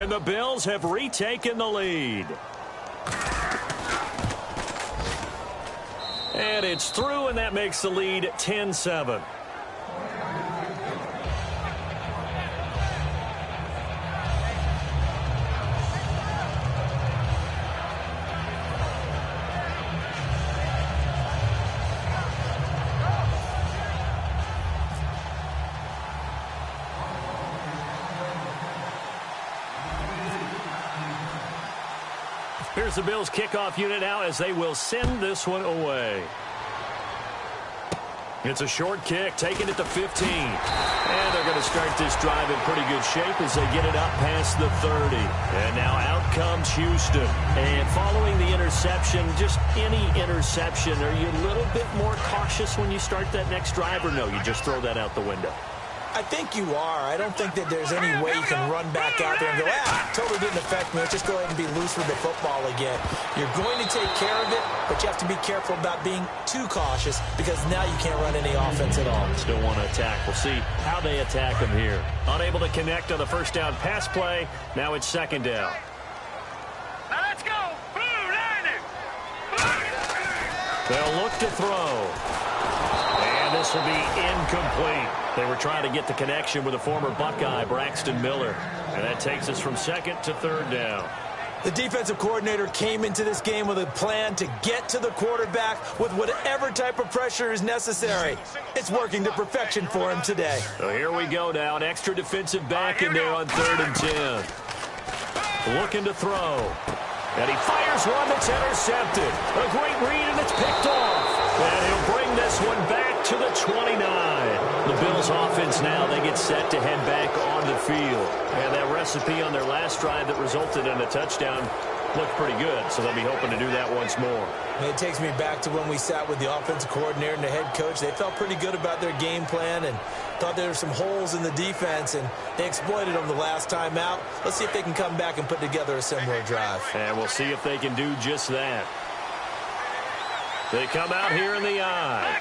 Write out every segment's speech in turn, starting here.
And the Bills have retaken the lead. And it's through, and that makes the lead 10-7. Here's the Bills kickoff unit now as they will send this one away. It's a short kick, taking it to 15. And they're going to start this drive in pretty good shape as they get it up past the 30. And now out comes Houston. And following the interception, just any interception, are you a little bit more cautious when you start that next drive, or no, you just throw that out the window? I think you are. I don't think that there's any way you can run back out there and go, totally didn't affect me. Let's just go ahead and be loose with the football again. You're going to take care of it, but you have to be careful about being too cautious because now you can't run any offense at all. Still want to attack. We'll see how they attack them here. Unable to connect on the first down pass play. Now it's second down. Now let's go. Blue Niners. They'll look to throw. And this will be incomplete. They were trying to get the connection with a former Buckeye, Braxton Miller. And that takes us from second to third down. The defensive coordinator came into this game with a plan to get to the quarterback with whatever type of pressure is necessary. It's working to perfection for him today. So here we go now. An extra defensive back in there on 3rd and 10. Looking to throw. And he fires one that's intercepted. A great read, and it's picked off. And he'll bring this one back to the 29. The Bills offense now, they get set to head back on the field. And that recipe on their last drive that resulted in a touchdown looked pretty good, so they'll be hoping to do that once more. It takes me back to when we sat with the offensive coordinator and the head coach. They felt pretty good about their game plan and thought there were some holes in the defense, and they exploited them the last time out. Let's see if they can come back and put together a similar drive. And we'll see if they can do just that. They come out here in the eye.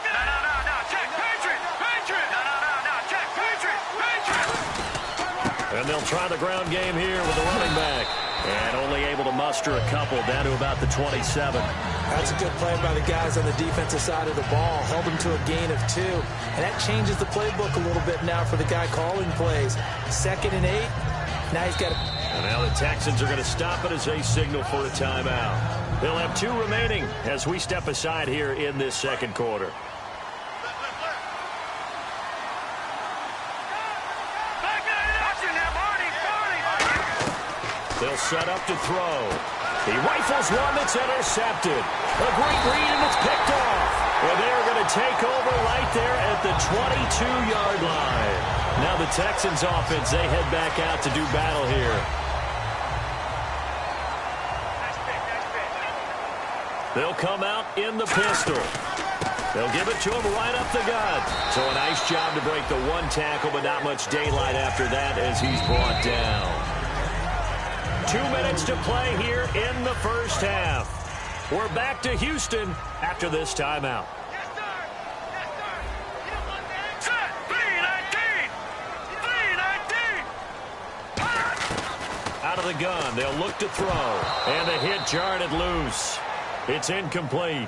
And they'll try the ground game here with the running back. And only able to muster a couple down to about the 27. That's a good play by the guys on the defensive side of the ball. Held them to a gain of 2. And that changes the playbook a little bit now for the guy calling plays. 2nd and 8. Now he's got And now the Texans are going to stop it as they signal for a timeout. They'll have 2 remaining as we step aside here in this second quarter. They'll set up to throw. He rifles one that's intercepted. A great read, and it's picked off. And they're going to take over right there at the 22-yard line. Now the Texans offense, they head back out to do battle here. They'll come out in the pistol. They'll give it to him right up the gut. So a nice job to break the 1 tackle, but not much daylight after that as he's brought down. 2 minutes to play here in the first half. We're back to Houston after this timeout. Out of the gun, they'll look to throw. And the hit jarred it loose. It's incomplete.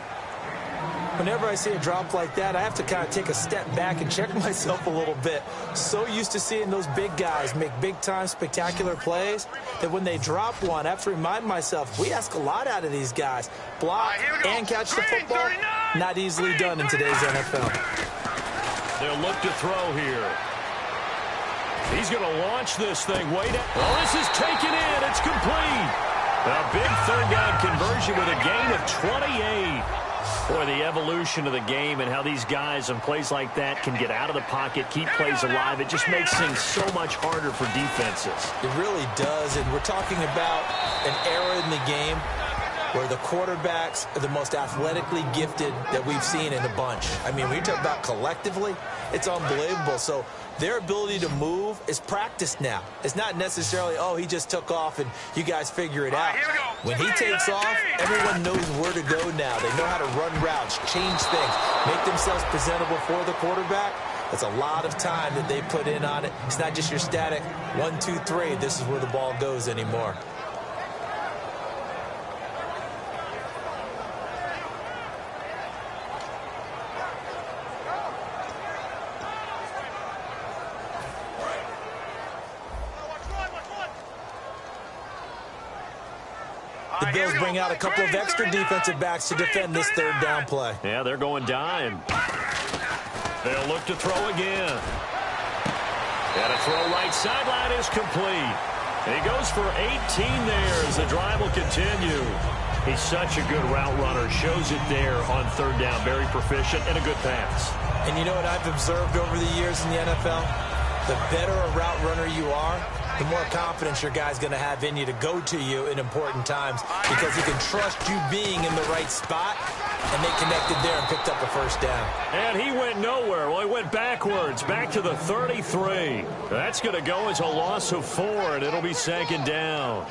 Whenever I see a drop like that, I have to kind of take a step back and check myself a little bit. So used to seeing those big guys make big-time spectacular plays that when they drop one, I have to remind myself, we ask a lot out of these guys. Block and catch the football, not easily done in today's NFL. They'll look to throw here. He's going to launch this thing. Wait. Well, this is taken in. It's complete. A big third down conversion with a gain of 28. Boy, the evolution of the game and how these guys on plays like that can get out of the pocket, keep plays alive, it just makes things so much harder for defenses. It really does, and we're talking about an era in the game where the quarterbacks are the most athletically gifted that we've seen in a bunch. I mean, when you talk about collectively, it's unbelievable. So their ability to move is practiced now. It's not necessarily, oh, he just took off and you guys figure it out. When he takes off, everyone knows where to go now. They know how to run routes, change things, make themselves presentable for the quarterback. That's a lot of time that they put in on it. It's not just your static 1, 2, 3. This is where the ball goes anymore. The Bills bring out a couple of extra defensive backs to defend this third down play. Yeah, they're going dime. They'll look to throw again. And a throw right sideline is complete. And he goes for 18 there as the drive will continue. He's such a good route runner. Shows it there on third down. Very proficient and a good pass. And you know what I've observed over the years in the NFL? The better a route runner you are, the more confidence your guy's going to have in you to go to you in important times because he can trust you being in the right spot, and they connected there and picked up a first down. And he went nowhere. Well, he went backwards, back to the 33. That's going to go as a loss of 4, and it'll be second down.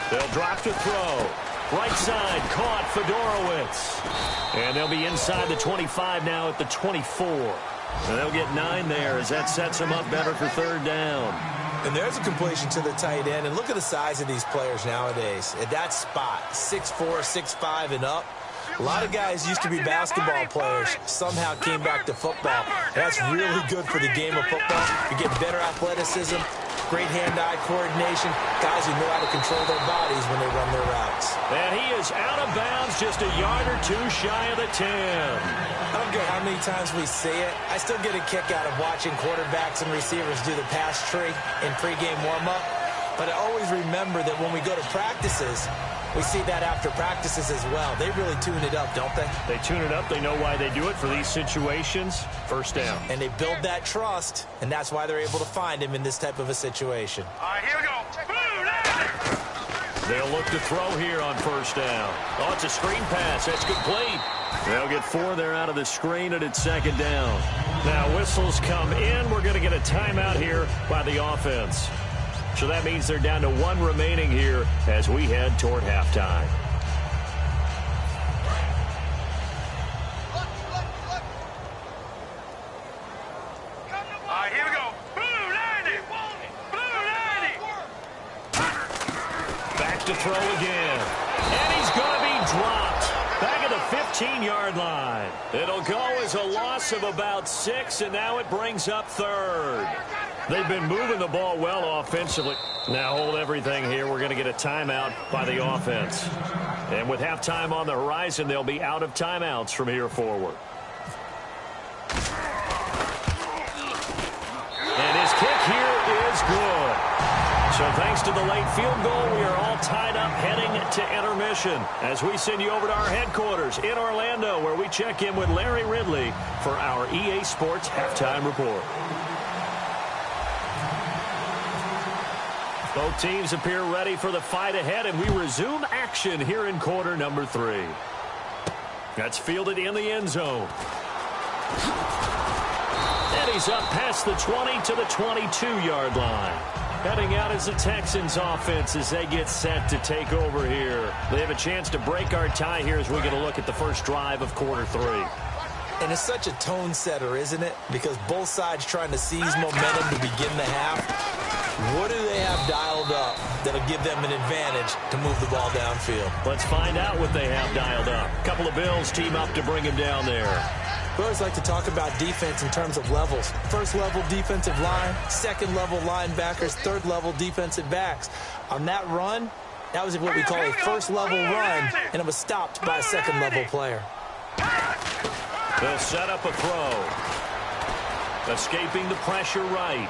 They'll drop to throw. Right side, caught Fedorowicz. And they'll be inside the 25 now at the 24. And they'll get 9 there as that sets them up better for third down. And there's a completion to the tight end. And look at the size of these players nowadays. At that spot, 6'4", 6'5", and up. A lot of guys used to be basketball players, somehow came back to football. That's really good for the game of football. You get better athleticism, great hand-eye coordination, guys who know how to control their bodies when they run their routes. And he is out of bounds, just a yard or 2 shy of the 10. I don't care how many times we say it, I still get a kick out of watching quarterbacks and receivers do the pass tree in pregame warm-up. But I always remember that when we go to practices, we see that after practices as well. They really tune it up, don't they? They tune it up. They know why they do it for these situations. First down. And they build that trust, and that's why they're able to find him in this type of a situation. All right, here we go. They'll look to throw here on first down. Oh, it's a screen pass. That's complete. They'll get 4 there out of the screen, and it's second down. Now whistles come in. We're going to get a timeout here by the offense. So that means they're down to 1 remaining here as we head toward halftime. All right, here we go. Blue 90. Blue 90. Back to throw again. And he's going to be dropped. Back at the 15-yard line. It'll go as a loss of about 6, and now it brings up third. They've been moving the ball well offensively. Now hold everything here. We're going to get a timeout by the offense. And with halftime on the horizon, they'll be out of timeouts from here forward. And his kick here is good. So thanks to the late field goal, we are all tied up heading to intermission as we send you over to our headquarters in Orlando, where we check in with Larry Ridley for our EA Sports Halftime Report. Both teams appear ready for the fight ahead, and we resume action here in quarter number 3. That's fielded in the end zone. And he's up past the 20 to the 22-yard line. Heading out is the Texans offense as they get set to take over here. They have a chance to break our tie here as we get a look at the first drive of quarter 3. And it's such a tone setter, isn't it? Because both sides trying to seize momentum to begin the half. What do they have dialed up that'll give them an advantage to move the ball downfield? Let's find out what they have dialed up. A couple of Bills team up to bring him down there. We always like to talk about defense in terms of levels. First level defensive line, second level linebackers, third level defensive backs. On that run, that was what we call a first level run, and it was stopped by a second level player. They'll set up a throw. Escaping the pressure right.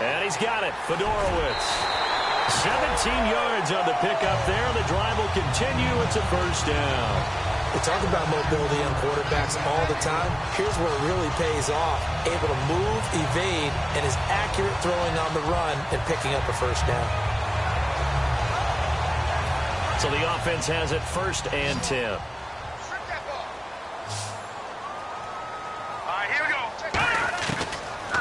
And he's got it. Fedorowicz. 17 yards on the pickup there. The drive will continue. It's a first down. We talk about mobility on quarterbacks all the time. Here's where it really pays off. Able to move, evade, and is accurate throwing on the run and picking up a first down. So the offense has it 1st and 10. All right, here we go.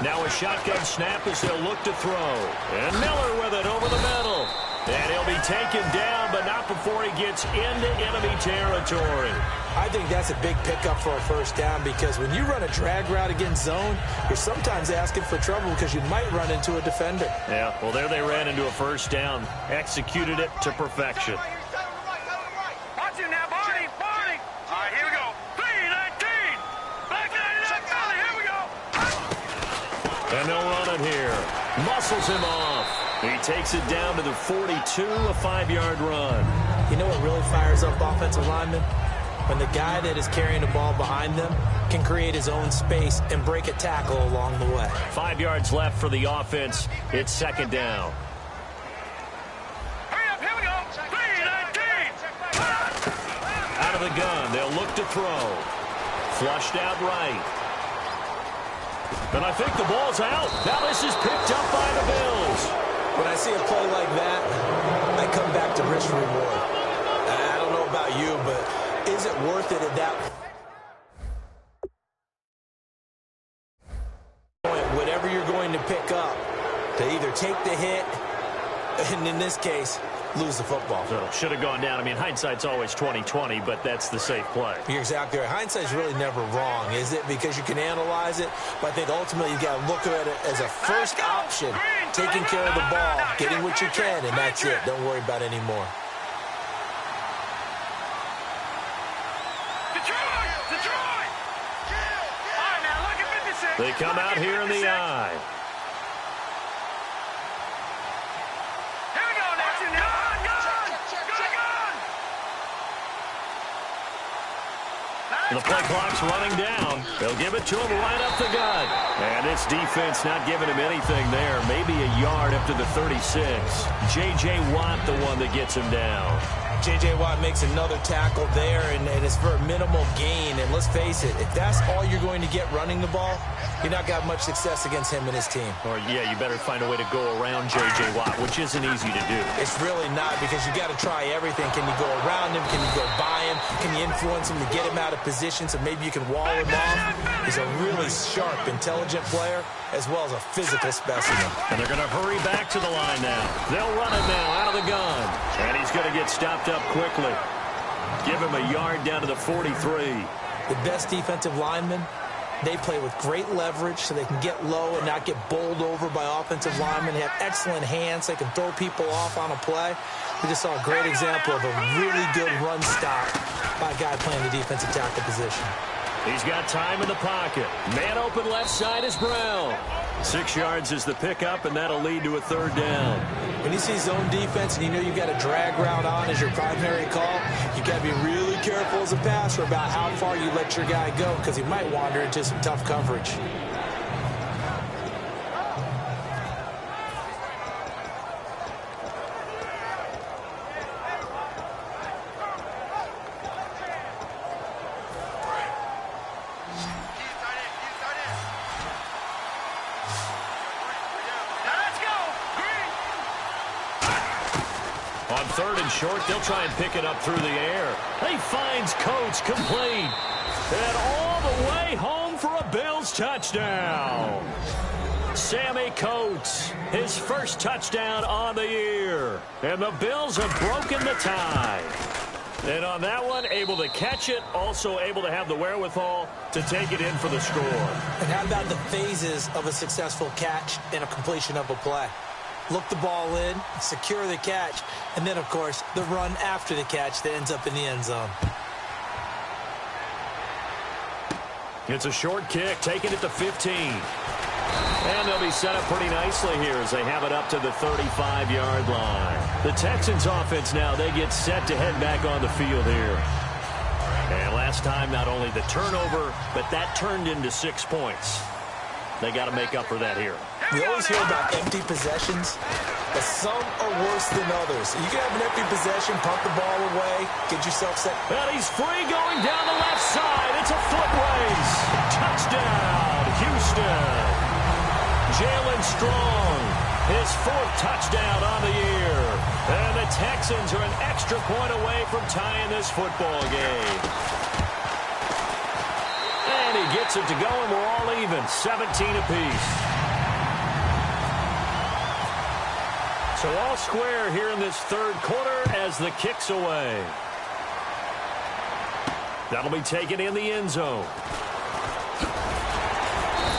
Now a shotgun snap as they'll look to throw. And Miller with it over the middle. And he'll be taken down, but not before he gets into enemy territory. I think that's a big pickup for a first down because when you run a drag route against zone, you're sometimes asking for trouble because you might run into a defender. Yeah, well, there they ran into a first down. Executed it to perfection. Watch him now, Barney. Barney. All right, here we go. 3-19. Back 99, Valley. Here we go. And they'll run it here. Muscles him off. He takes it down to the 42, a 5-yard run. You know what really fires up offensive linemen? When the guy that is carrying the ball behind them can create his own space and break a tackle along the way. 5 yards left for the offense. It's second down. Hurry up, here we go. 3-19. Out of the gun, they'll look to throw. Flushed out right. And I think the ball's out. Now this is picked up by the Bills. When I see a play like that, I come back to risk reward. I don't know about you, but is it worth it at that point, whatever you're going to pick up, to either take the hit, and in this case, lose the football? So should have gone down. I mean, hindsight's always 20/20, but that's the safe play. You're exactly right. Hindsight's really never wrong, is it? Because you can analyze it, but I think ultimately you got to look at it as a first option, taking care of the ball, getting what you can, and that's it. Don't worry about it anymore. Detroit. All right, now look at 56. They come out here in the eye. Here we go now. Gun. The play clock's running down. They'll give it to him right up the gut. And this defense not giving him anything there. Maybe a yard up to the 36. J.J. Watt the one that gets him down. J.J. Watt makes another tackle there, and it's for a minimal gain. And let's face it, if that's all you're going to get running the ball, you're not got much success against him and his team. Or, yeah, you better find a way to go around J.J. Watt, which isn't easy to do. It's really not, because you got to try everything. Can you go around him? Can you go by him? Can you influence him to get him out of position so maybe you can wall him off? He's a really sharp, intelligent player, as well as a physical specimen. And they're going to hurry back to the line now. They'll run it now out of the gun. And he's going to get stopped up quickly. Give him a yard down to the 43. The best defensive linemen, they play with great leverage so they can get low and not get bowled over by offensive linemen. They have excellent hands. They can throw people off on a play. We just saw a great example of a really good run stop by a guy playing the defensive tackle position. He's got time in the pocket. Man open left side is Brown. 6 yards is the pickup, and that'll lead to a third down. When you see zone defense and you know you've got a drag route on as your primary call, you've got to be really careful as a passer about how far you let your guy go, because he might wander into some tough coverage. On third and short, they'll try and pick it up through the air. He finds Coates complete. And all the way home for a Bills touchdown. Sammy Coates, his first touchdown on the year. And the Bills have broken the tie. And on that one, able to catch it, also able to have the wherewithal to take it in for the score. And how about the phases of a successful catch and a completion of a play? Look the ball in, secure the catch, and then, of course, the run after the catch that ends up in the end zone. It's a short kick, taking it to 15. And they'll be set up pretty nicely here as they have it up to the 35-yard line. The Texans offense now, they get set to head back on the field here. And last time, not only the turnover, but that turned into 6 points. They got to make up for that here. We always hear about empty possessions, but some are worse than others. You can have an empty possession, pump the ball away, get yourself set. And he's free going down the left side. It's a foot race. Touchdown, Houston. Jalen Strong, his 4th touchdown on the year. And the Texans are an extra point away from tying this football game. And he gets it to go, and we're all even, 17 apiece. So all square here in this third quarter as the kick's away. That'll be taken in the end zone.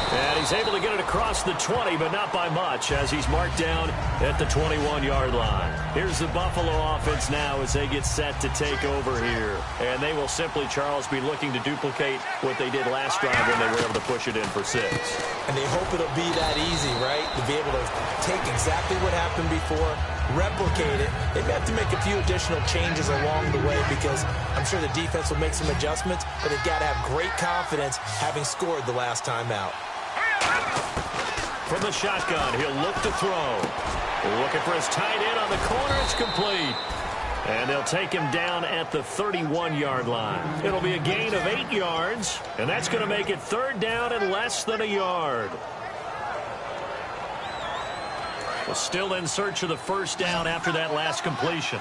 And he's able to get it across the 20, but not by much, as he's marked down at the 21-yard line. Here's the Buffalo offense now as they get set to take over here. And they will simply, Charles, be looking to duplicate what they did last drive when they were able to push it in for 6. And they hope it'll be that easy, right? To be able to take exactly what happened before, replicate it. They may have to make a few additional changes along the way because I'm sure the defense will make some adjustments, but they've got to have great confidence having scored the last time out. From the shotgun, he'll look to throw. Looking for his tight end on the corner. It's complete. And they'll take him down at the 31-yard line. It'll be a gain of 8 yards, and that's going to make it third down and less than a yard. Well, still in search of the first down after that last completion.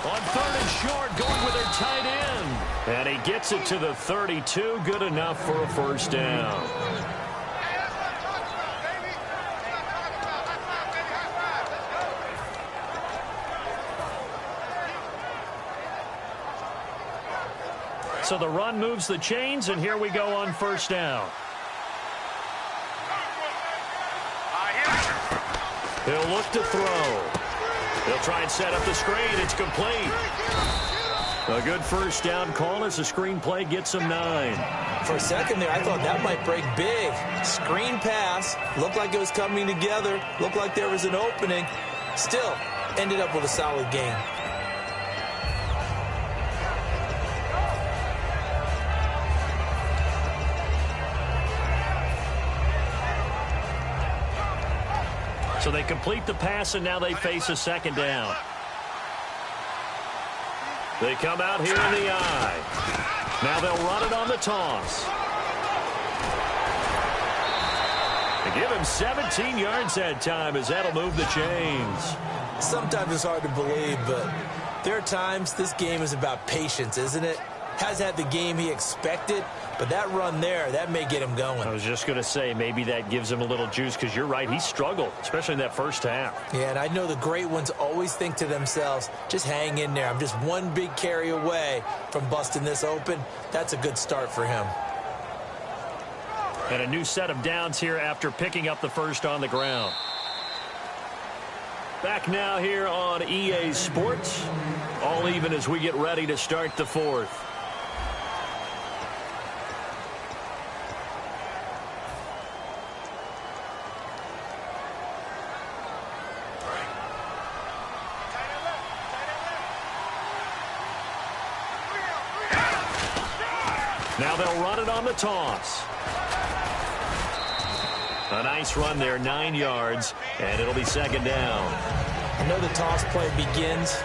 On third and short, going with their tight end. And he gets it to the 32. Good enough for a first down. So the run moves the chains, and here we go on first down. He'll look to throw. He'll try and set up the screen. It's complete. A good first down call as the screen play gets him 9. For a second there, I thought that might break big. Screen pass. Looked like it was coming together. Looked like there was an opening. Still, ended up with a solid gain. So they complete the pass, and now they face a second down. They come out here in the eye. Now they'll run it on the toss. They give him 17 yards that time, as that'll move the chains. Sometimes it's hard to believe, but there are times this game is about patience, isn't it? Hasn't had the game he expected, but that run there, that may get him going. I was just going to say, maybe that gives him a little juice, because you're right, he struggled, especially in that first half. Yeah, and I know the great ones always think to themselves, just hang in there. I'm just one big carry away from busting this open. That's a good start for him. And a new set of downs here after picking up the first on the ground. Back now here on EA Sports. All even as we get ready to start the fourth. Now they'll run it on the toss. A nice run there, 9 yards, and it'll be second down. I know the toss play begins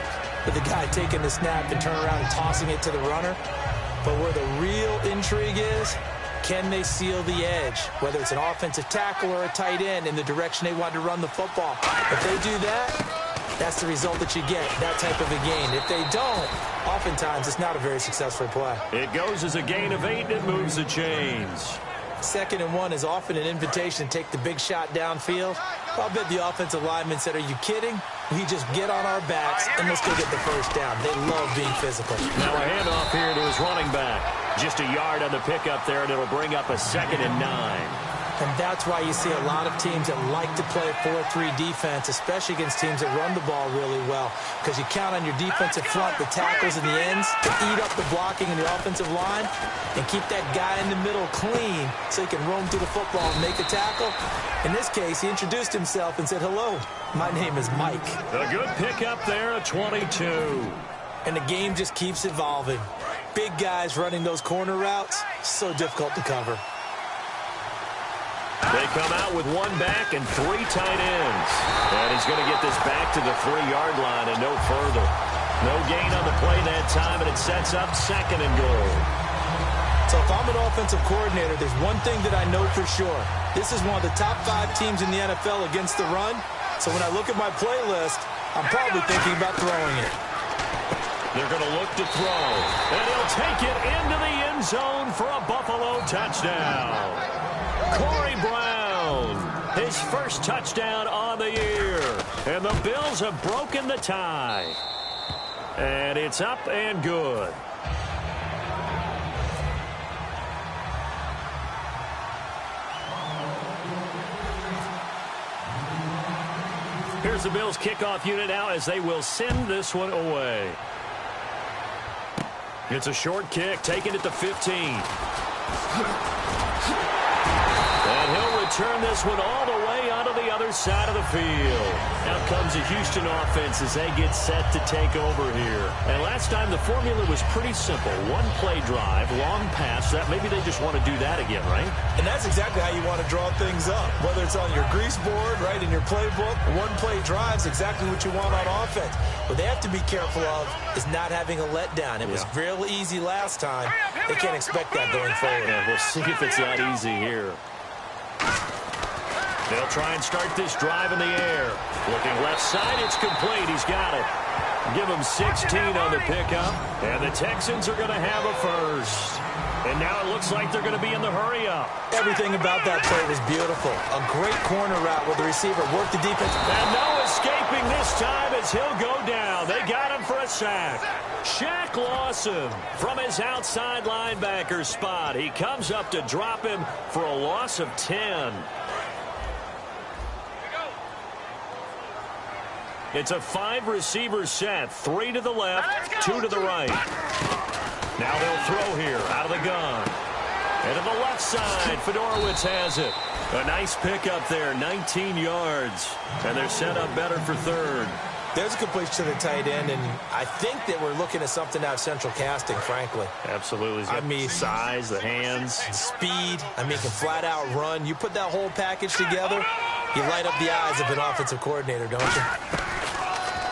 with the guy taking the snap and turning around and tossing it to the runner. But where the real intrigue is, can they seal the edge? Whether it's an offensive tackle or a tight end in the direction they want to run the football. If they do that, that's the result that you get, that type of a gain. If they don't, oftentimes it's not a very successful play. It goes as a gain of 8, and it moves the chains. 2nd and 1 is often an invitation to take the big shot downfield. I'll bet the offensive lineman said, are you kidding? We just get on our backs and let's go get the first down. They love being physical. Now a handoff here to his running back. Just a yard on the pickup there, and it'll bring up a 2nd and 9. And that's why you see a lot of teams that like to play a 4-3 defense, especially against teams that run the ball really well. Because you count on your defensive front, the tackles and the ends, to eat up the blocking in the offensive line and keep that guy in the middle clean so he can roam through the football and make a tackle. In this case, he introduced himself and said, hello, my name is Mike. A good pickup there, a 22. And the game just keeps evolving. Big guys running those corner routes, so difficult to cover. They come out with 1 back and 3 tight ends. And he's going to get this back to the 3-yard line and no further. No gain on the play that time, and it sets up 2nd and goal. So if I'm an offensive coordinator, there's one thing that I know for sure. This is one of the top 5 teams in the NFL against the run. So when I look at my playlist, I'm probably thinking about throwing it. They're going to look to throw. And he'll take it into the end zone for a Buffalo touchdown. Corey Brown. His first touchdown on the year. And the Bills have broken the tie. And it's up and good. Here's the Bills kickoff unit now as they will send this one away. It's a short kick, taken at the 15. And he'll return this one all the way onto the other side of the field. Out comes the Houston offense as they get set to take over here. And last time the formula was pretty simple. One play drive, long pass. That maybe they just want to do that again, right? And that's exactly how you want to draw things up. Whether it's on your grease board, right, in your playbook, one play drive's exactly what you want on offense. What they have to be careful of is not having a letdown. It was real easy last time. They can't expect that going forward. Yeah, we'll see if it's that easy here. They'll try and start this drive in the air. Looking left side, it's complete. He's got it. Give him 16 on the pickup. And the Texans are going to have a first. And now it looks like they're going to be in the hurry-up. Everything about that play was beautiful. A great corner route with the receiver. Worked the defense. And no escaping this time as he'll go down. They got him for a sack. Shaq Lawson from his outside linebacker spot. He comes up to drop him for a loss of 10. It's a 5-receiver set. 3 to the left, 2 to the right. Now they'll throw here out of the gun. And to the left side, Fedorowicz has it. A nice pickup there, 19 yards. And they're set up better for third. There's a completion to the tight end, and I think that we're looking at something out of central casting, frankly. Absolutely. I mean, size, the hands. Speed. I mean, can flat out run. You put that whole package together, you light up the eyes of an offensive coordinator, don't you?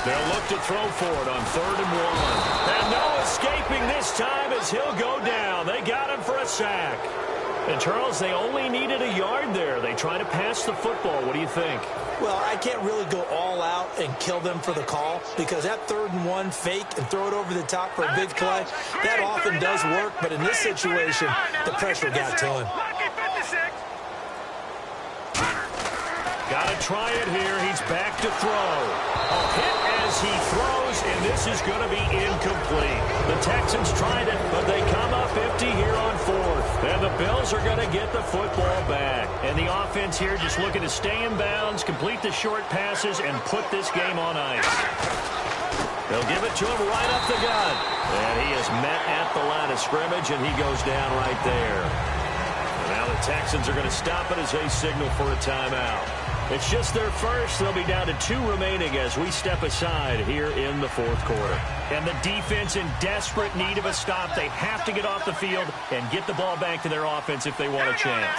They'll look to throw for it on 3rd and 1. And no escaping this time as he'll go down. They got him for a sack. And, Charles, they only needed a yard there. They try to pass the football. What do you think? Well, I can't really go all out and kill them for the call because that 3rd and 1 fake and throw it over the top for a big play, that often does work. But in this situation, the pressure got to him. Got to try it here. He's back to throw. A hit as he throws, and this is going to be incomplete. The Texans tried it, but they come up empty here on 4th. And the Bills are going to get the football back. And the offense here just looking to stay in bounds, complete the short passes, and put this game on ice. They'll give it to him right up the gut. And he is met at the line of scrimmage, and he goes down right there. And now the Texans are going to stop it as they signal for a timeout. It's just their first. They'll be down to 2 remaining as we step aside here in the 4th quarter. And the defense in desperate need of a stop. They have to get off the field and get the ball back to their offense if they want a chance.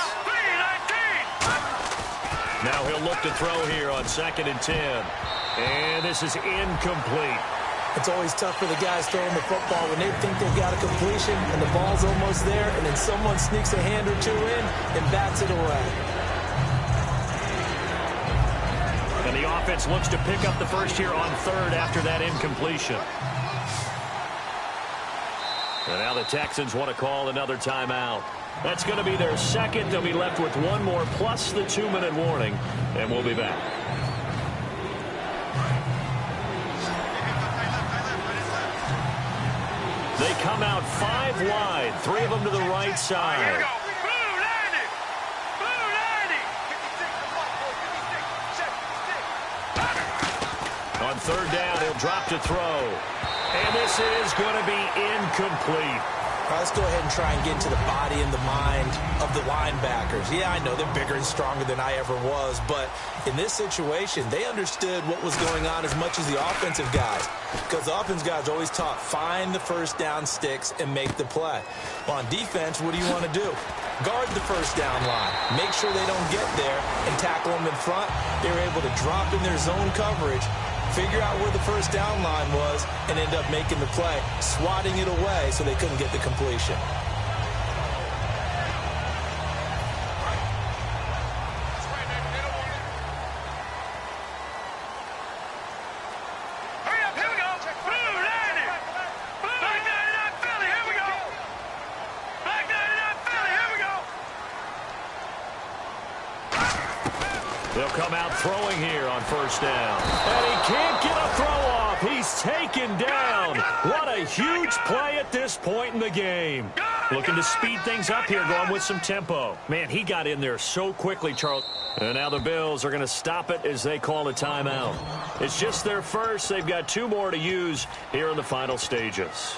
Now he'll look to throw here on 2nd and 10. And this is incomplete. It's always tough for the guys throwing the football when they think they've got a completion and the ball's almost there, and then someone sneaks a hand or 2 in and bats it away. And the offense looks to pick up the first here on 3rd after that incompletion. And now the Texans want to call another timeout. That's going to be their second. They'll be left with 1 more plus the 2-minute warning. And we'll be back. They come out 5 wide. 3 of them to the right side. On 3rd down, he'll drop to throw. And this is going to be incomplete. All right, let's go ahead and try and get into the body and the mind of the linebackers. Yeah, I know they're bigger and stronger than I ever was, but in this situation, they understood what was going on as much as the offensive guys, because the offensive guys are always taught, find the first down sticks and make the play. Well, on defense, what do you want to do? Guard the first down line. Make sure they don't get there and tackle them in front. They were able to drop in their zone coverage, figure out where the first down line was, and end up making the play, swatting it away so they couldn't get the completion. come out throwing here on first down. And he can't get a throw off. He's taken down. What a huge play at this point in the game. Looking to speed things up here, going with some tempo. Man, he got in there so quickly, Charles. And now the Bills are going to stop it as they call a timeout. It's just their first. They've got 2 more to use here in the final stages.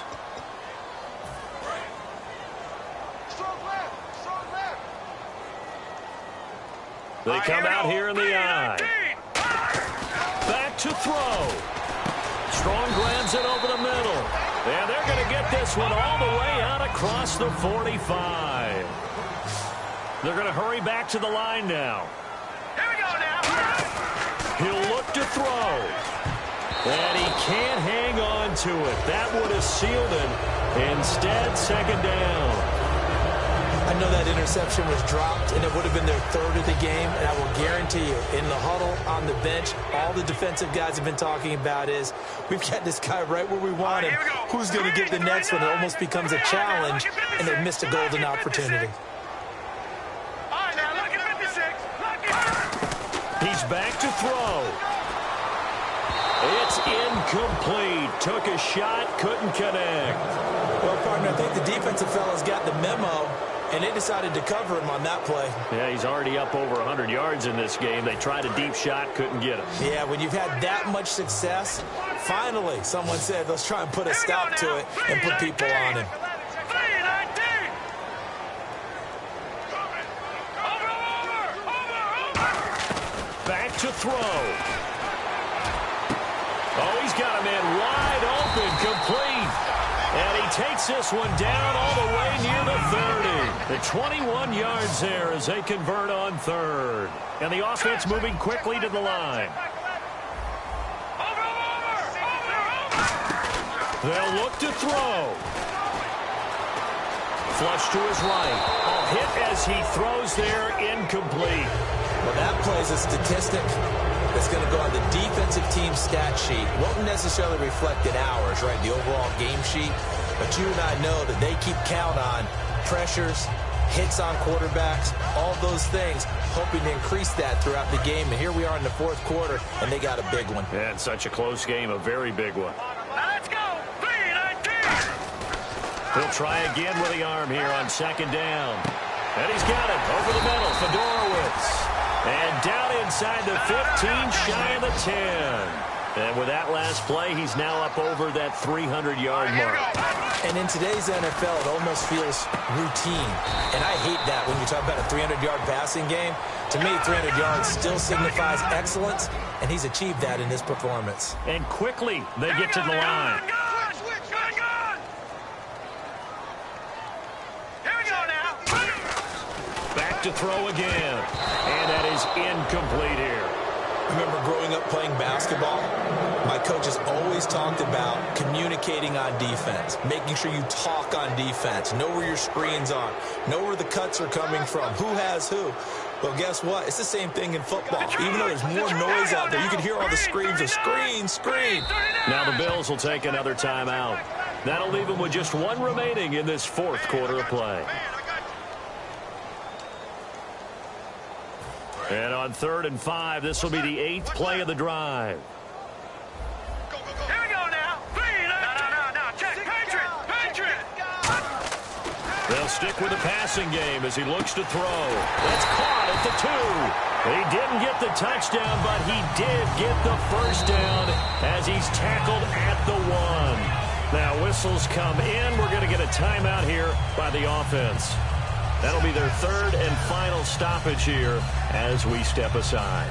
They come out here in the eye. Back to throw. Strong grabs it over the middle. And they're going to get this one all the way out across the 45. They're going to hurry back to the line now. Here we go now. He'll look to throw. And he can't hang on to it. That would have sealed it. Instead, second down. I know that interception was dropped, and it would have been their 3rd of the game, and I will guarantee you, in the huddle, on the bench, all the defensive guys have been talking about is, we've got this guy right where we want him. Who's going to get the next one? It almost becomes a challenge, and they've missed a golden opportunity. All right, now look at 56. Look at. He's back to throw. It's incomplete. Took a shot, couldn't connect. Well, partner, I think the defensive fellas got the memo, and they decided to cover him on that play. Yeah, he's already up over 100 yards in this game. They tried a deep shot, couldn't get him. Yeah, when you've had that much success, finally someone said, let's try and put a stop to it and put people on him. Back to throw. Oh, he's got a man wide open, complete. And he takes this one down all the way near the 30. The 21 yards there as they convert on 3rd. And the offense moving quickly to the line. They'll look to throw. Flush to his right. A hit as he throws there, incomplete. Well, that play's a statistic that's going to go on the defensive team stat sheet. Won't necessarily reflect in ours, right, the overall game sheet. But you and I know that they keep count on pressures, hits on quarterbacks, all those things, hoping to increase that throughout the game. And here we are in the 4th quarter, and they got a big one. Yeah, it's such a close game, a very big one. Let's go. 3-19. He'll try again with the arm here on second down. And he's got it over the middle. Fedorowicz. And down inside the 15, shy of the 10. And with that last play, he's now up over that 300-yard mark. And in today's NFL, it almost feels routine. And I hate that when you talk about a 300-yard passing game. To me, 300 yards still signifies excellence, and he's achieved that in this performance. And quickly, they get to the line. Back to throw again. And that is incomplete here. Remember growing up playing basketball? My coaches always talked about communicating on defense, making sure you talk on defense, know where your screens are, know where the cuts are coming from, who has who. Well, guess what? It's the same thing in football. Even though there's more noise out there, you can hear all the screams of screen, screen. Now the Bills will take another timeout. That'll leave them with just 1 remaining in this 4th quarter of play. And on 3rd and 5, this will be the 8th play of the drive. Here we go now. No. Check. Patriot. They'll stick with the passing game as he looks to throw. That's caught at the 2. He didn't get the touchdown, but he did get the first down as he's tackled at the 1. Now whistles come in. We're going to get a timeout here by the offense. That'll be their 3rd and final stoppage here as we step aside.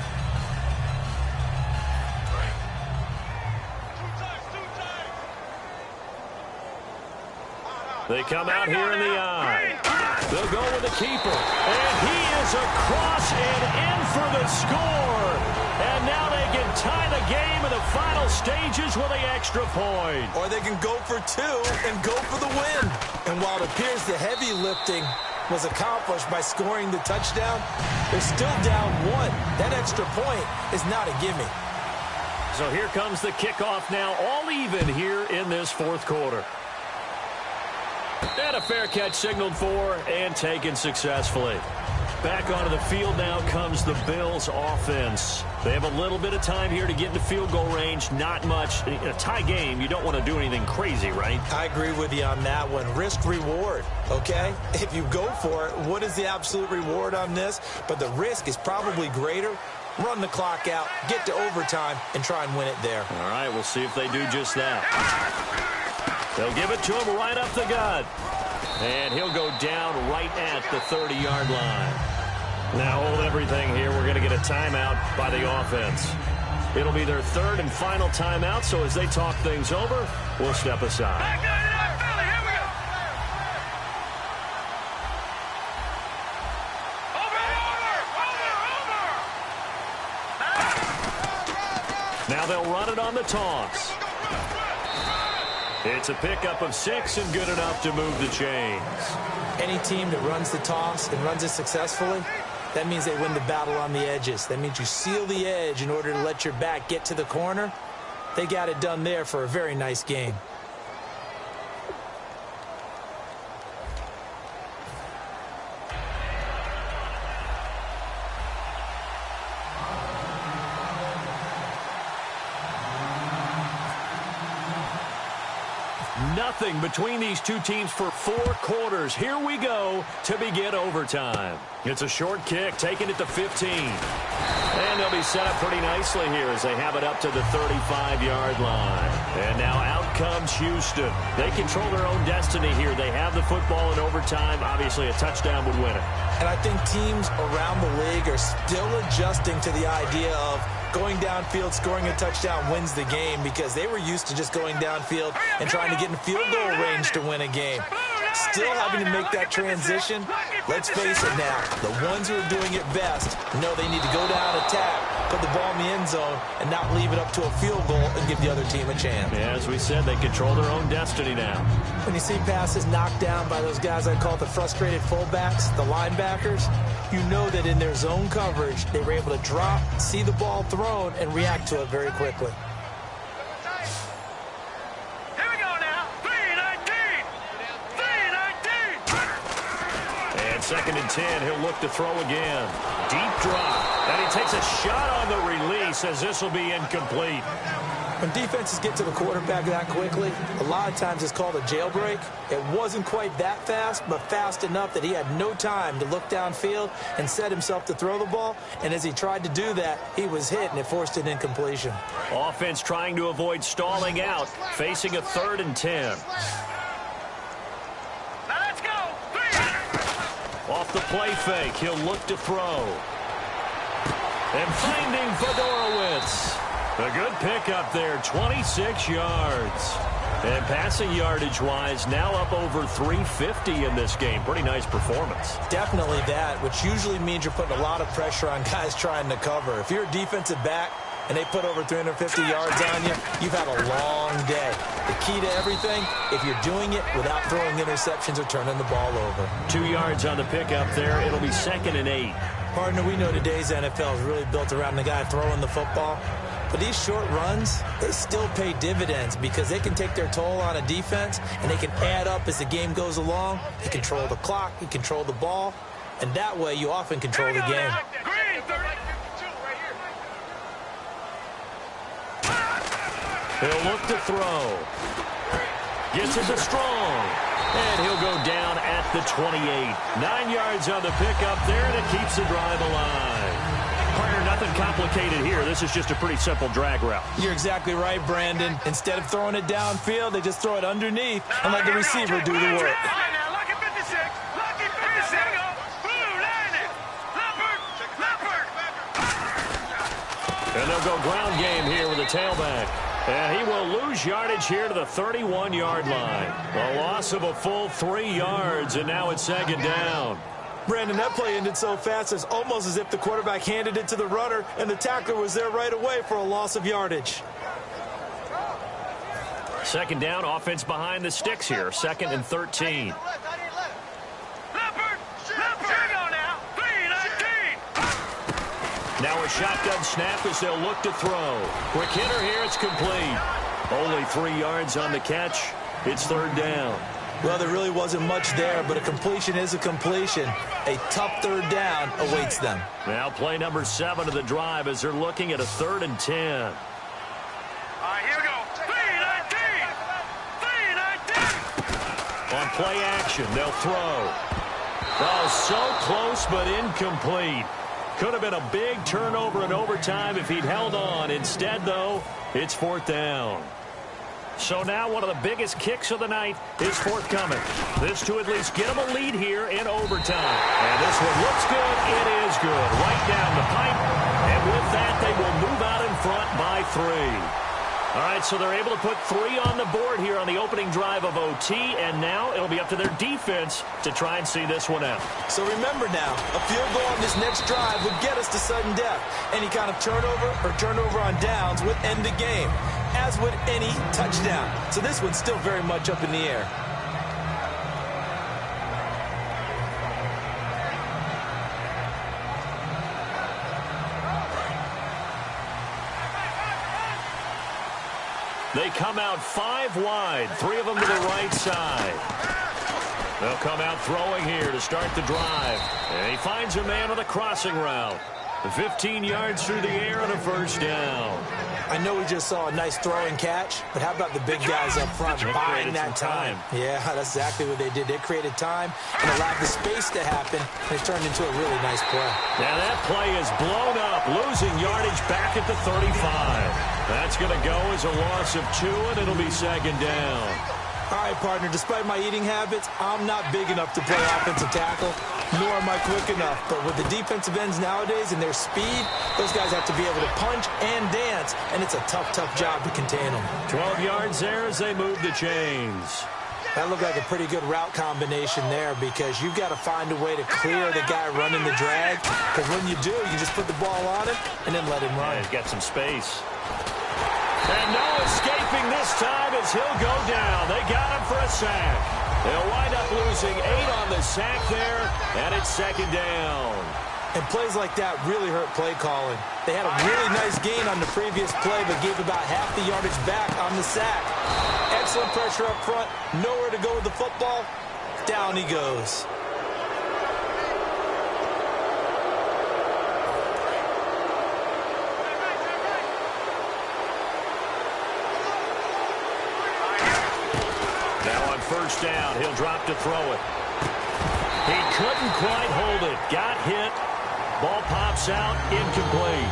They come out here in the eye. They'll go with the keeper. And he is across and in for the score. And now they can tie the game in the final stages with the extra point. Or they can go for 2 and go for the win. And while it appears the heavy lifting was accomplished by scoring the touchdown, they're still down 1. That extra point is not a gimme. So here comes the kickoff now, all even here in this 4th quarter. And a fair catch signaled for and taken successfully. Back onto the field now comes the Bills offense. They have a little bit of time here to get into field goal range. Not much. In a tie game, you don't want to do anything crazy, right? I agree with you on that one. Risk-reward, okay? If you go for it, what is the absolute reward on this? But the risk is probably greater. Run the clock out, get to overtime, and try and win it there. All right, we'll see if they do just that. They'll give it to him right up the gut. And he'll go down right at the 30-yard line. Now hold everything here. We're going to get a timeout by the offense. It'll be their third and final timeout, so as they talk things over, we'll step aside. Now they'll run it on the toss. It's a pickup of 6 and good enough to move the chains. Any team that runs the toss and runs it successfully, that means they win the battle on the edges. That means you seal the edge in order to let your back get to the corner. They got it done there for a very nice game. Nothing between these two teams for 4 quarters. Here we go to begin overtime. It's a short kick, taking it to 15. And they'll be set up pretty nicely here as they have it up to the 35-yard line. And now out comes Houston. They control their own destiny here. They have the football in overtime. Obviously, a touchdown would win it. And I think teams around the league are still adjusting to the idea of going downfield, scoring a touchdown wins the game, because they were used to just going downfield and trying to get in field goal range to win a game. Still having to make that transition. Let's face it now, the ones who are doing it best know they need to go down, attack, put the ball in the end zone, and not leave it up to a field goal and give the other team a chance. Yeah, as we said, they control their own destiny now. When you see passes knocked down by those guys I call the frustrated fullbacks, the linebackers, you know that in their zone coverage, they were able to drop, see the ball thrown, and react to it very quickly. Here we go now. 3-19. 3-19. And 2nd and 10, he'll look to throw again. Deep drop. And he takes a shot on the release as this will be incomplete. When defenses get to the quarterback that quickly, a lot of times it's called a jailbreak. It wasn't quite that fast, but fast enough that he had no time to look downfield and set himself to throw the ball. And as he tried to do that, he was hit, and it forced an incompletion. Offense trying to avoid stalling out, facing a 3rd and 10. Now let's go. 3. Off the play fake, he'll look to throw. And finding Fedorowicz. A good pickup there, 26 yards. And passing yardage-wise, now up over 350 in this game. Pretty nice performance. Definitely that, which usually means you're putting a lot of pressure on guys trying to cover. If you're a defensive back and they put over 350 yards on you, you've had a long day. The key to everything, if you're doing it without throwing interceptions or turning the ball over. 2 yards on the pickup there. It'll be 2nd and 8. Partner, we know today's NFL is really built around the guy throwing the football. But these short runs, they still pay dividends because they can take their toll on a defense, and they can add up as the game goes along. You control the clock, you control the ball, and that way you often control the game. He'll look to throw. Gets it to Strong. And he'll go down at the 28. 9 yards on the pickup there, and it keeps the drive alive. Partner, nothing complicated here. This is just a pretty simple drag route. You're exactly right, Brandon. Instead of throwing it downfield, they just throw it underneath and let the receiver do the work. Lucky 56. Lucky 56. Blue landed. Leopard. And they'll go ground game here with a tailback. And he will lose yardage here to the 31-yard line. A loss of a full 3 yards, and now it's 2nd down. Brandon, that play ended so fast, it's almost as if the quarterback handed it to the runner, and the tackler was there right away for a loss of yardage. 2nd down, offense behind the sticks here. 2nd and 13. Leopard. Here we go now. 3-19. Now a shotgun snap as they'll look to throw. Quick hitter here, it's complete. Only 3 yards on the catch. It's 3rd down. Well, there really wasn't much there, but a completion is a completion. A tough third down awaits them. Now play number 7 of the drive as they're looking at a 3rd and 10. All right, here we go. 3-19. 3-19. On play action, they'll throw. Oh, so close but incomplete. Could have been a big turnover in overtime if he'd held on. Instead, though, it's 4th down. So now one of the biggest kicks of the night is forthcoming. This to at least get them a lead here in overtime. And this one looks good. It is good. Right down the pipe. And with that, they will move out in front by 3. All right, so they're able to put 3 on the board here on the opening drive of OT, and now it'll be up to their defense to try and see this one out. So remember now, a field goal on this next drive would get us to sudden death. Any kind of turnover or turnover on downs would end the game, as would any touchdown. So this one's still very much up in the air. They come out 5 wide, 3 of them to the right side. They'll come out throwing here to start the drive. And he finds a man on the crossing route. 15 yards through the air and a 1st down. I know we just saw a nice throwing catch, but how about the big guys up front buying that time? Yeah, that's exactly what they did. They created time and allowed the space to happen, and it turned into a really nice play. Now that play is blown up, losing yardage back at the 35. That's going to go as a loss of 2, and it'll be 2nd down. All right, partner, despite my eating habits, I'm not big enough to play offensive tackle, nor am I quick enough. But with the defensive ends nowadays and their speed, those guys have to be able to punch and dance, and it's a tough, tough job to contain them. 12 yards there as they move the chains. That looked like a pretty good route combination there because you've got to find a way to clear the guy running the drag, because when you do, you just put the ball on him and then let him run. Yeah, he's got some space. And no escaping this time as he'll go down. They got him for a sack. They'll wind up losing 8 on the sack there, and it's 2nd down. And plays like that really hurt play calling. They had a really nice gain on the previous play, but gave about half the yardage back on the sack. Excellent pressure up front, nowhere to go with the football. Down he goes. Now on 1st down, he'll drop to throw it. He couldn't quite hold it. Got hit. Ball pops out, incomplete.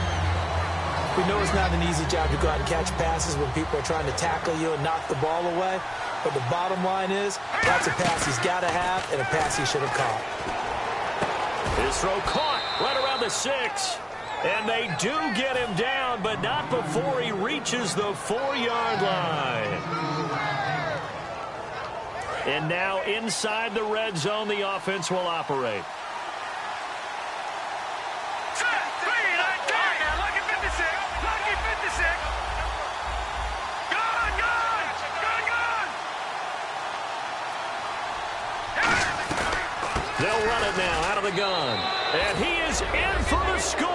We know it's not an easy job to go out and catch passes when people are trying to tackle you and knock the ball away. But the bottom line is, that's a pass he's got to have and a pass he should have caught. His throw caught right around the 6. And they do get him down, but not before he reaches the 4-yard line. And now inside the red zone, the offense will operate. They'll run it now out of the gun. And he is in for the score.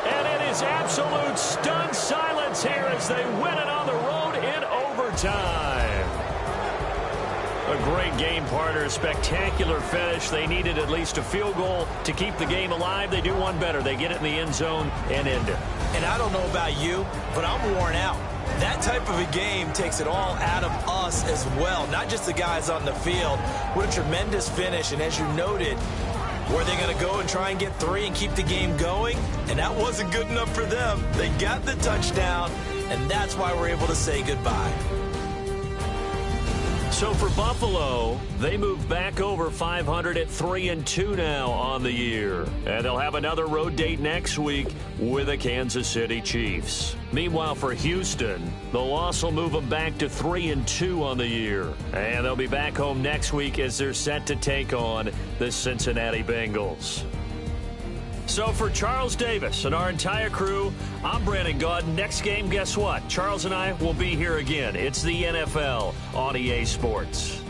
And it is absolute stunned silence here as they win it on the road in overtime. A great game, partner. Spectacular finish. They needed at least a field goal to keep the game alive. They do one better. They get it in the end zone and end it. And I don't know about you, but I'm worn out. That type of a game takes it all out of us as well, not just the guys on the field. What a tremendous finish, and as you noted, were they going to go and try and get 3 and keep the game going? And that wasn't good enough for them. They got the touchdown, and that's why we're able to say goodbye. So for Buffalo, they move back over 500 at 3-2 now on the year. And they'll have another road date next week with the Kansas City Chiefs. Meanwhile, for Houston, the loss will move them back to 3-2 on the year. And they'll be back home next week as they're set to take on the Cincinnati Bengals. So for Charles Davis and our entire crew, I'm Brandon Gaudin. Next game, guess what? Charles and I will be here again. It's the NFL on EA Sports.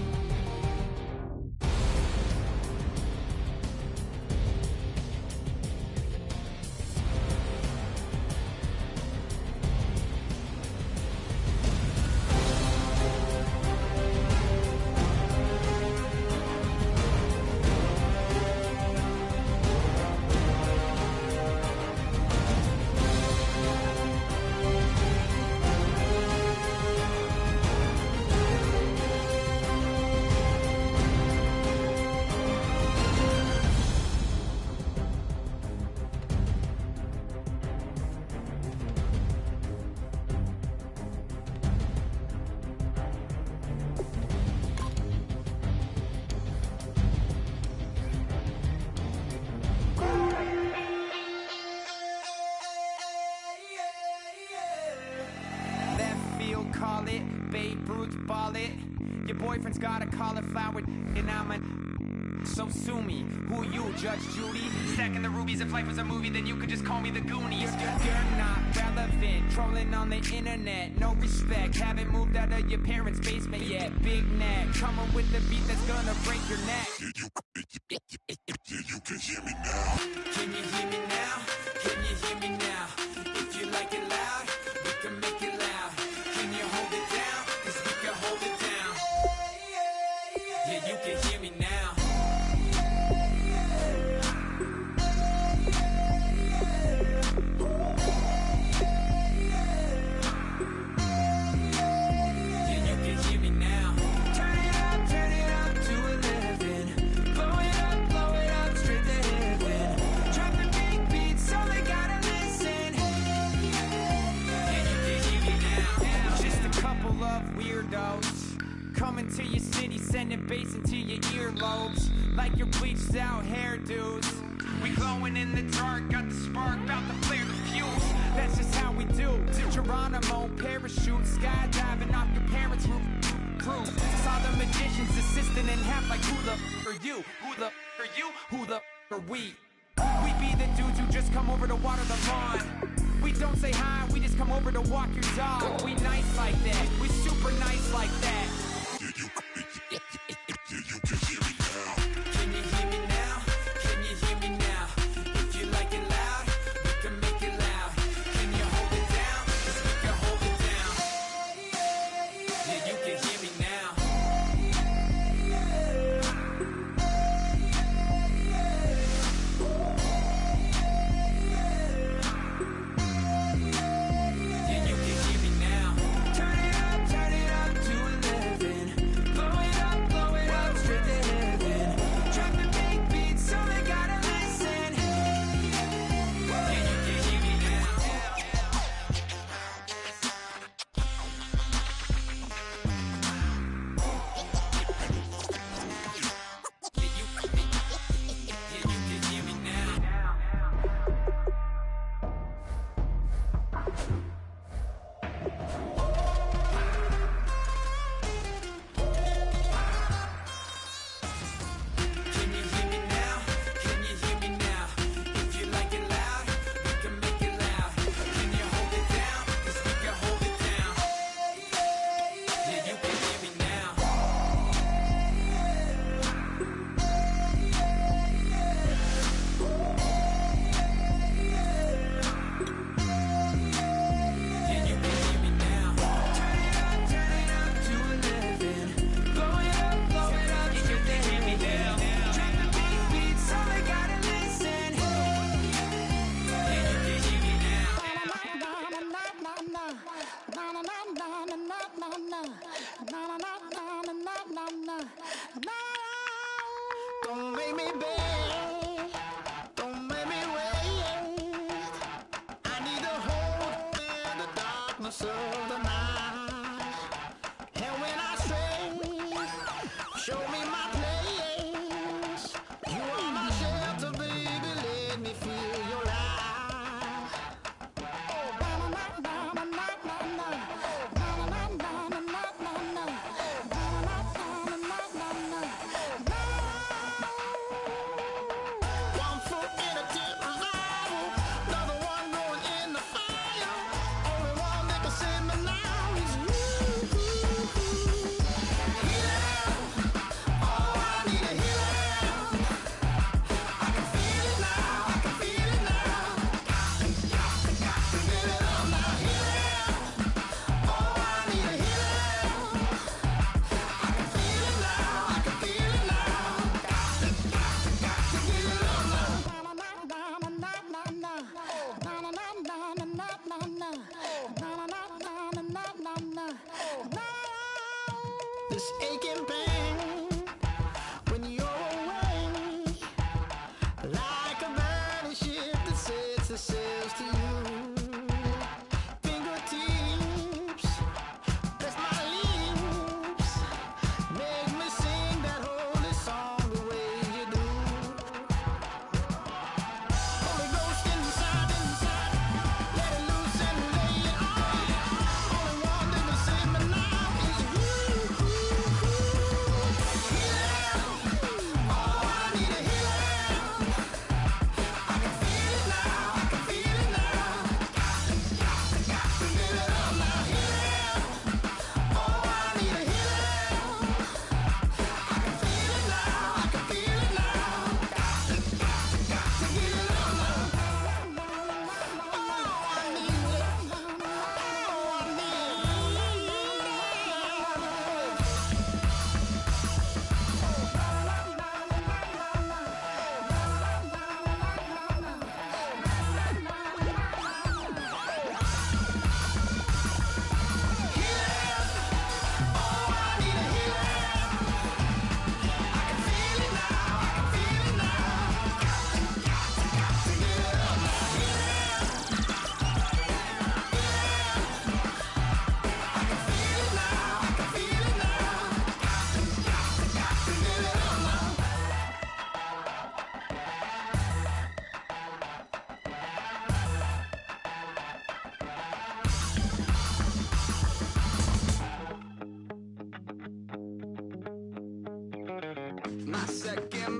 call it. Babe Ruth, ball it. Your boyfriend's got a cauliflower, and I'm a. So sue me. Who you, Judge Judy? Stacking the rubies. If life was a movie, then you could just call me the Goonies. You're not relevant. Trolling on the internet. No respect. Haven't moved out of your parents' basement yet. Big neck. Coming with the beat that's gonna break your neck. You can hear me now. Can you hear me now? Can you hear me now? If you like it loud, we can make it loud. Can you hold it down? 'Cause we can hold it down. Yeah, you can hear me now. Yeah, you can hear me now. Turn it up to 11. Blow it up straight to heaven. Dropping big beats, so they gotta listen. Yeah, you can hear me now. Just a couple of weirdos coming to your city, sending bass into your earlobes like your bleached out hairdos. We glowing in the dark, got the spark, bout to flare the fuse. That's just how we do. Geronimo, parachute, skydiving off your parents' roof. Crew. Saw the magician's assistant in half like who the are you? Who the are you? Who the are we? We be the dudes who just come over to water the lawn. We don't say hi, we just come over to walk your dog. We nice like that, we super nice like that. You can hear me now. Can you hear me now? Can you hear me now? If you like it loud, we can make it loud. Can you hold it down? 'Cause we can hold it down. Yeah, you can hear me now. Yeah, you can hear me now. Turn it up to 11. Blow it up straight to heaven. Dropping big beats, so they gotta listen. Yeah, you can hear me now. Yeah, you can hear me now. Can you hear me now? Can you hear me now? If you like it loud, we can make it loud. Can you hold it down? 'Cause we can hold it down. Yeah, you can hear me now. Yeah, you can hear me now. Turn it up to 11. Blow it up straight to heaven. Drop the big beats, so they gotta listen. Yeah, you can hear me now. Don't make me beg, don't make me wait. I need to hold in the darkness of the night. And when I stray, show me my place. You are my shelter, baby, let me feel your light. One foot in a deep revival, another one going in the fire. Only one that can save me now is you. This aching pain when you're away, like a burning ship that sets the sails to you. Fingertips, press my lips, make me sing that holy song the way you do. Holy Ghost inside, let it loose and lay it on. Only one that can save me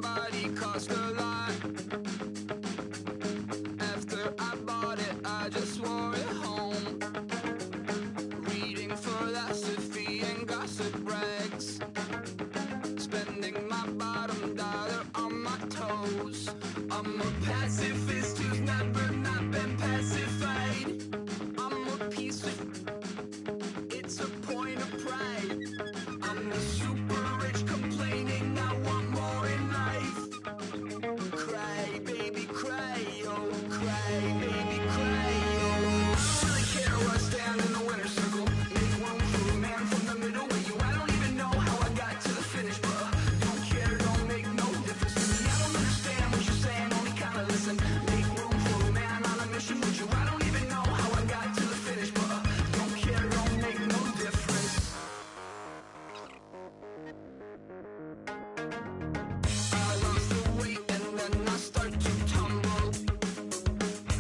body cost a lot. After I bought it, I just wore it home. Reading philosophy and gossip rags. Spending my bottom dollar on my toes. I'm a pacifist who's never not been pacified. I'm a piece of... It's a point of pride. I'm the super rich complaining I want more in life. Cry, baby, cry, oh, cry, baby, cry, oh. I don't really care where I stand in the winner's circle. Make room for a man from the middle with you. I don't even know how I got to the finish, but don't care, don't make no difference to me. I don't understand what you're saying, only kinda listen. Make room for a man on a mission with you. I don't even know how I got to the finish, but don't care, don't make no difference. I lost the weight and then I start to tumble.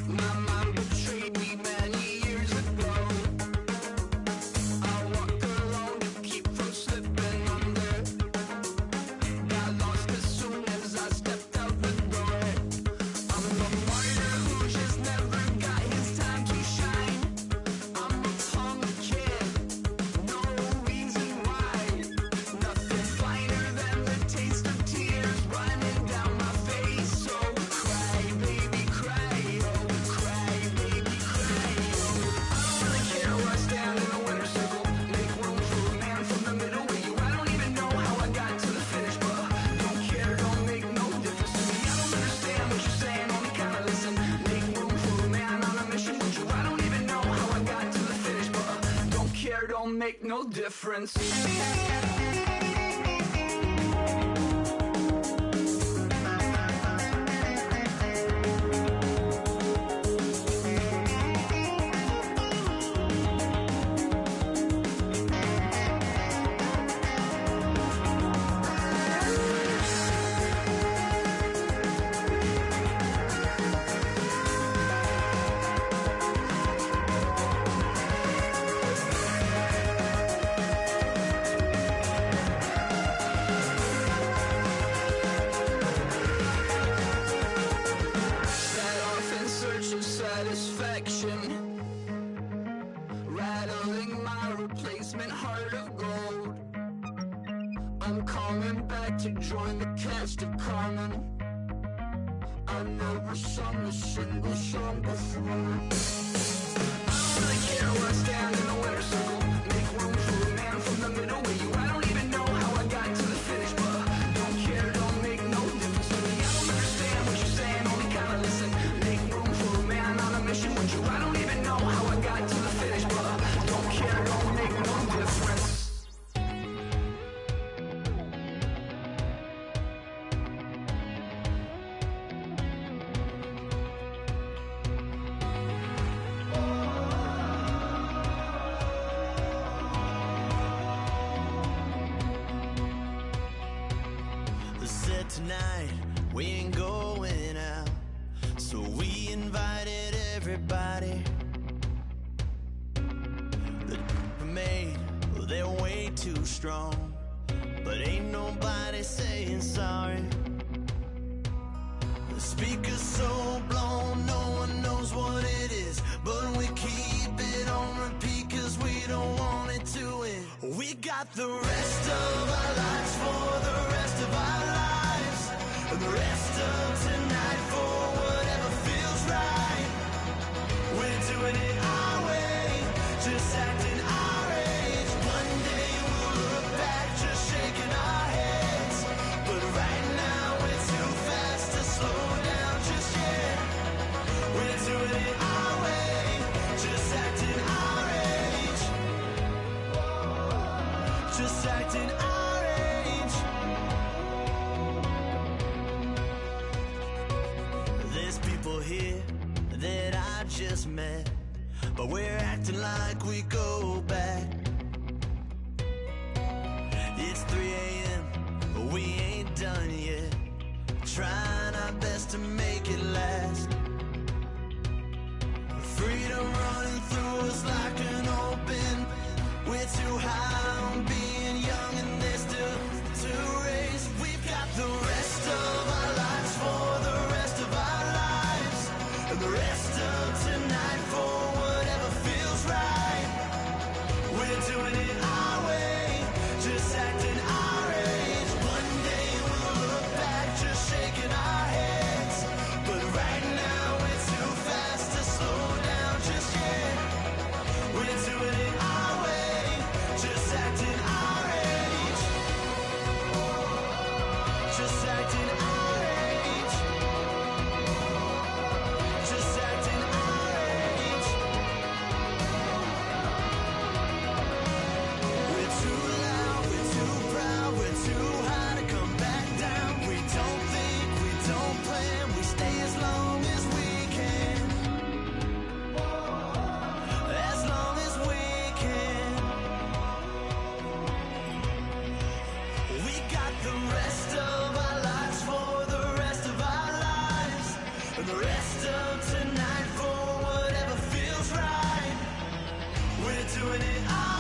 My mind betrayed me many years ago. I walk alone to keep from slipping under. Got lost as soon as I stepped out the door. I'm a martyr who just never got his time to shine. I'm a punk kid, no reason why. Nothing finer than the taste of tears running down my face. So cry, baby, cry, oh, cry, baby, cry, oh. I don't really care where I stand in the winner's circle. Make room for a man from the middle with you. I don't even know how I got to the finish, but don't care, don't make no difference to me. I don't understand what you're saying, only kinda listen. Make room for a man on a mission with you. I don't even know how I got to the finish, but don't care, don't make no difference. Set off in search of satisfaction, rattling my replacement heart of gold. I'm coming back to join the cast of Carmen. I never sung a single song before. I don't really care where I stand in the winner's circle. Make room for a man from the middle with you. I don't even know how I got to the finish, but don't care, don't make no difference to me. I don't understand what you're saying, only kinda listen. Make room for a man on a mission with you. I don't even know how I got to the finish, but don't care, don't make no difference. Said tonight we ain't going out, so we invited everybody. The made, well, they're way too strong, but ain't nobody saying sorry. The speaker's so blown, no one knows what it is, but we keep it on repeat 'cause we don't want it to end. We got the rest of our lives for the rest of our lives, and the rest of tonight for whatever feels right. We're doing it our way, just acting our age. One day we'll look back just shaking our heads, but right now we're too fast to slow down just yet. We're doing it our way, just acting our age. Just acting our age. There's people here that I just met, but we're acting like we go back. It's 3 a.m., but we ain't done yet, trying our best to make it last. Freedom running through us like an open. We're too high on being young and there's still to race. We've got the rest of we're doing it all